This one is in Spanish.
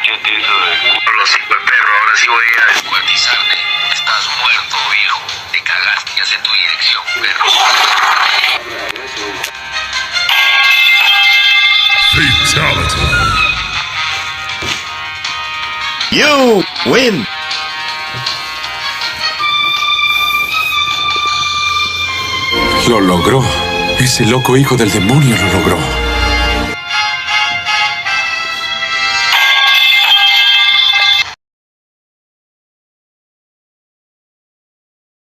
¿Qué te hizo de culo los hijos de perro? Ahora sí voy a descuartizarte. Estás muerto, viejo. Te cagaste, ya sé tu dirección, perro. Fatality. You win. Lo logró. Ese loco hijo del demonio lo logró.